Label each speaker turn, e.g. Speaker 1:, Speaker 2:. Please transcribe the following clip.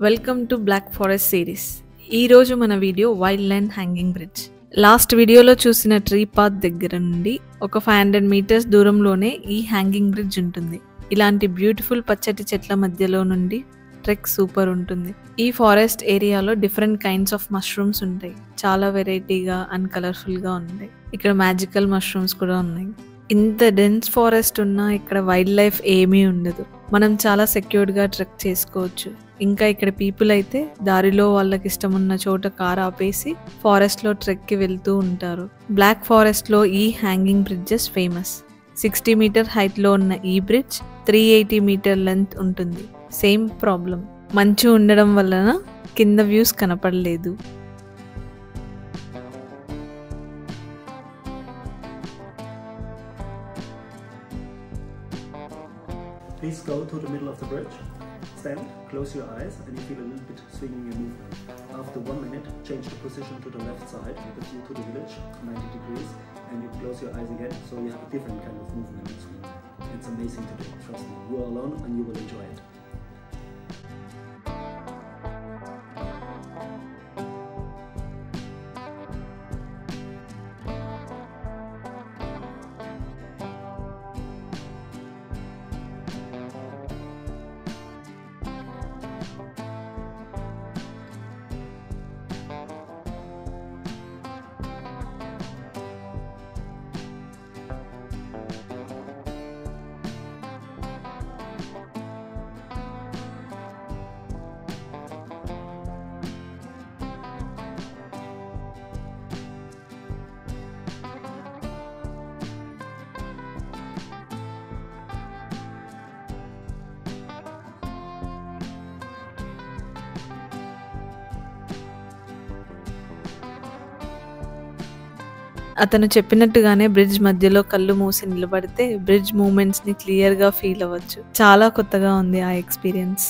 Speaker 1: Welcome to black forest series. ఈ రోజు మన video wild line hanging bridge. Last వీడియోలో చూసిన ట్రీ పాత్ దగ్గర నుండి ఒక 500 మీటర్స్ దూరంలోనే ఈ హ్యాంగింగ్ బ్రిడ్జ్ ఉంటుంది. ఇలాంటి బ్యూటిఫుల్ పచ్చటి చెట్ల మధ్యలో నుండి ట్రెక్ సూపర్ ఉంటుంది. ఈ ఫారెస్ట్ ఏరియాలో డిఫరెంట్ కైండ్స్ ఆఫ్ మష్రూమ్స్ ఉంటాయి. చాలా వెరైటీగా అండ్ కలర్ఫుల్గా ఉంటాయి. ఇక్కడ మ్యాజికల్ మష్రూమ్స్ కూడా ఉన్నాయి. ఇంత డెన్స్ ఫారెస్ట్ ఉన్నా ఇక్కడ వైల్డ్ లైఫ్ ఏమీ ఉండదు. మనం చాలా సెక్యూర్డ్గా ట్రెక్ చేసుకోవచ్చు. ఇంకా ఇక్కడ పీపుల్ అయితే దారిలో వాళ్ళకి ఇష్టం ఉన్న చోట కార్ ఆపేసి ఫారెస్ట్లో ట్రెక్కి వెళ్తూ ఉంటారు. బ్లాక్ ఫారెస్ట్లో ఈ హ్యాంగింగ్ బ్రిడ్జెస్ ఫేమస్. 60 మీటర్ హైట్లో ఉన్న ఈ బ్రిడ్జ్ 380 మీటర్ లెంత్ ఉంటుంది. సేమ్ ప్రాబ్లం, మంచు ఉండడం వలన కింద వ్యూస్ కనపడలేదు.
Speaker 2: Please go to the middle of the bridge, stand, close your eyes and you feel a little bit swinging your movement. After 1 minute, change the position to the left side with a view to the village, 90 degrees, and you close your eyes again, so you have a different kind of movement and swing. It's amazing to do, trust me. You are alone and you will enjoy it.
Speaker 1: అతను చెప్పినట్టుగానే bridge మధ్యలో కళ్ళు మూసి నిలబడితే bridge moments ని clear గా feel అవ్వచ్చు. చాలా కొత్తగా ఉంది ఆ ఎక్స్పీరియన్స్.